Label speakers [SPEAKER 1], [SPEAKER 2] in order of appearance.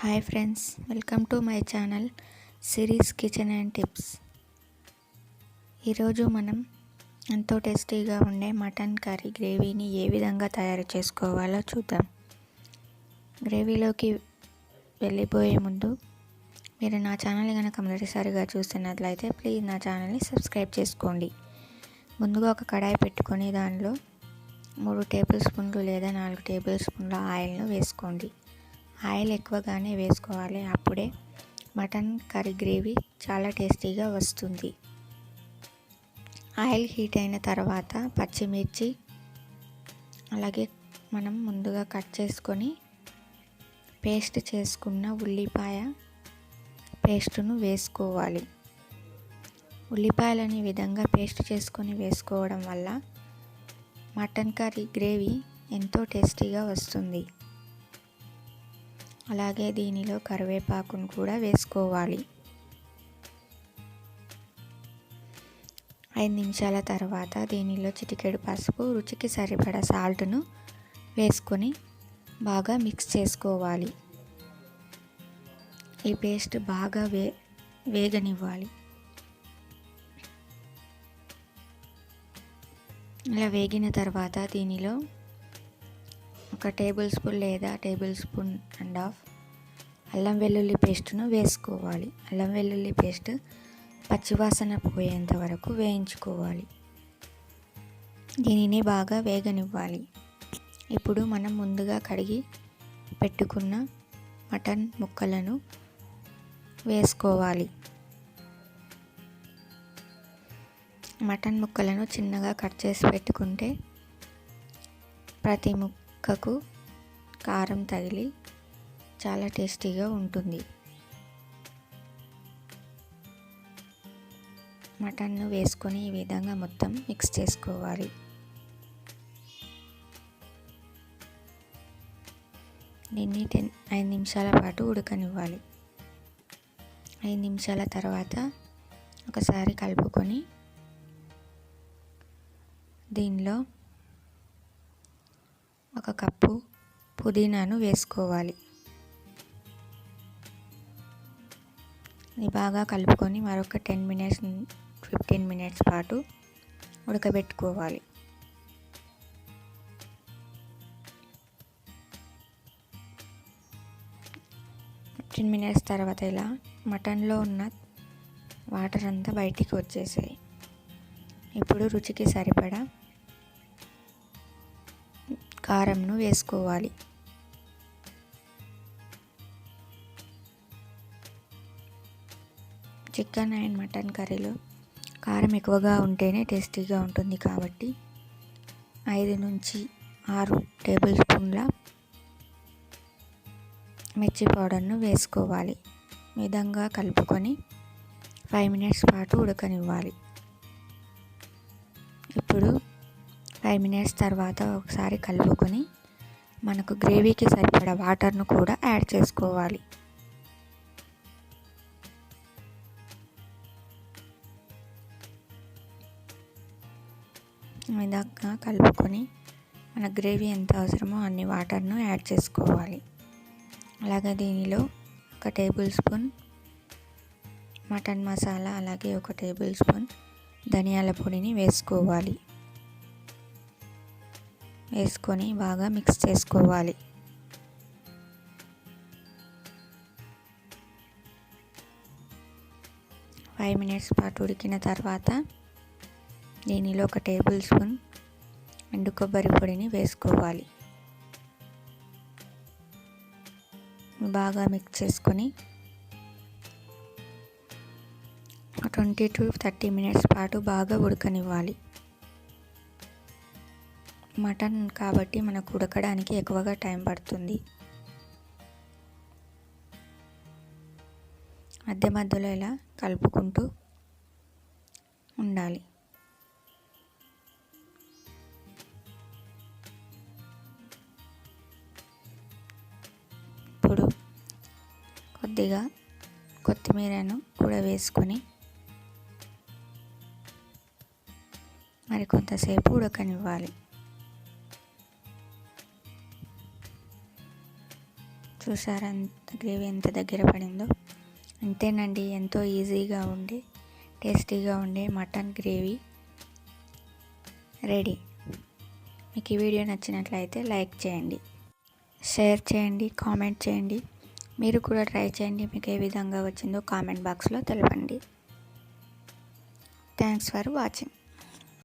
[SPEAKER 1] Hi friends, welcome to my channel series kitchen and tips. ఈరోజు మనం ఎంతో టేస్టీగా ఉండే మటన్ కర్రీ గ్రేవీని ఏ విధంగా తయారు చేసుకోవాలో చూద్దాం. గ్రేవీలోకి వెళ్ళిపోయే ముందు మీరు నా ఛానల్ని కనుక మొదటిసారిగా చూస్తున్నట్లయితే ప్లీజ్ నా ఛానల్ని సబ్స్క్రైబ్ చేసుకోండి. ముందుగా ఒక కడాయి పెట్టుకొని దానిలో 3 టేబుల్ స్పూన్లు లేదా 4 టేబుల్ స్పూన్ల ఆయిల్ను వేసుకోండి. ఆయిల్ ఎక్కువగానే వేసుకోవాలి, అప్పుడే మటన్ కర్రీ గ్రేవీ చాలా టేస్టీగా వస్తుంది. ఆయిల్ హీట్ అయిన తర్వాత పచ్చిమిర్చి, అలాగే మనం ముందుగా కట్ చేసుకొని పేస్ట్ చేసుకున్న ఉల్లిపాయ పేస్టును వేసుకోవాలి. ఉల్లిపాయలని విధంగా పేస్ట్ చేసుకొని వేసుకోవడం వల్ల మటన్ కర్రీ గ్రేవీ ఎంతో టేస్టీగా వస్తుంది. అలాగే దీనిలో కరివేపాకును కూడా వేసుకోవాలి. 5 నిమిషాల తర్వాత దీనిలో చిటికెడు పసుపు, రుచికి సరిపడా సాల్ట్ను వేసుకొని బాగా మిక్స్ చేసుకోవాలి. ఈ పేస్ట్ బాగా వేగనివ్వాలి. ఇలా వేగిన తర్వాత దీనిలో 1 టేబుల్ స్పూన్ లేదా టేబుల్ స్పూన్ అండ్ హాఫ్ అల్లం వెల్లుల్లి పేస్టును వేసుకోవాలి. అల్లం వెల్లుల్లి పేస్ట్ పచ్చివాసన పోయేంత వరకు వేయించుకోవాలి. దీనిని బాగా వేగనివ్వాలి. ఇప్పుడు మనం ముందుగా కడిగి పెట్టుకున్న మటన్ ముక్కలను వేసుకోవాలి. మటన్ ముక్కలను చిన్నగా కట్ చేసి పెట్టుకుంటే ప్రతి ముక్కకు కారం తగిలి చాలా టేస్టీగా ఉంటుంది. మటన్ను వేసుకొని ఈ విధంగా మొత్తం మిక్స్ చేసుకోవాలి. దీన్ని 5 నిమిషాల పాటు ఉడకనివ్వాలి. 5 నిమిషాల తర్వాత ఒకసారి కలుపుకొని దీనిలో 1 కప్పు పుదీనాను వేసుకోవాలి. ఇది బాగా కలుపుకొని మరొక 15 మినిట్స్ పాటు ఉడకబెట్టుకోవాలి. మినిట్స్ తర్వాత ఇలా మటన్లో ఉన్న వాటర్ అంతా బయటికి వచ్చేసాయి. ఇప్పుడు రుచికి సరిపడా కారంను వేసుకోవాలి. చికెన్ అండ్ మటన్ కర్రీలో కారం ఎక్కువగా ఉంటేనే టేస్టీగా ఉంటుంది కాబట్టి 5 నుంచి 6 టేబుల్ స్పూన్ల మిర్చి పౌడర్ను వేసుకోవాలి. ఈ విధంగా కలుపుకొని 5 మినిట్స్ పాటు ఉడకనివ్వాలి. ఇప్పుడు 5 మినిట్స్ తర్వాత ఒకసారి కలుపుకొని మనకు గ్రేవీకి సరిపడా వాటర్ను కూడా యాడ్ చేసుకోవాలి. ఈ విధంగా కలుపుకొని మన గ్రేవీ ఎంత అవసరమో అన్ని వాటర్ను యాడ్ చేసుకోవాలి. అలాగే దీనిలో 1 టేబుల్ స్పూన్ మటన్ మసాలా, అలాగే 1 టేబుల్ స్పూన్ ధనియాల పొడిని వేసుకోవాలి. వేసుకొని బాగా మిక్స్ చేసుకోవాలి. ఫైవ్ మినిట్స్ పాటు ఉడికిన తర్వాత దీనిలో 1 టేబుల్ స్పూన్ ఎండు కొబ్బరి పొడిని వేసుకోవాలి. బాగా మిక్స్ చేసుకొని 20 to 30 మినిట్స్ పాటు బాగా ఉడకనివ్వాలి. మటన్ కాబట్టి మనకు ఉడకడానికి ఎక్కువగా టైం పడుతుంది. మధ్య మధ్యలో ఇలా కలుపుకుంటూ ఉండాలి. ఇప్పుడు కొద్దిగా కొత్తిమీరను కూడా వేసుకొని మరి కొంతసేపు ఉడకనివ్వాలి. చూసారా గ్రేవీ ఎంత దగ్గర పడిందో. అంతేనండి, ఎంతో ఈజీగా ఉండే టేస్టీగా ఉండే మటన్ గ్రేవీ రెడీ. మీకు ఈ వీడియో నచ్చినట్లయితే లైక్ చేయండి, షేర్ చేయండి, కామెంట్ చేయండి. మీరు కూడా ట్రై చేయండి. మీకు ఏ విధంగా వచ్చిందో కామెంట్ బాక్స్లో తెలపండి. Thanks for watching.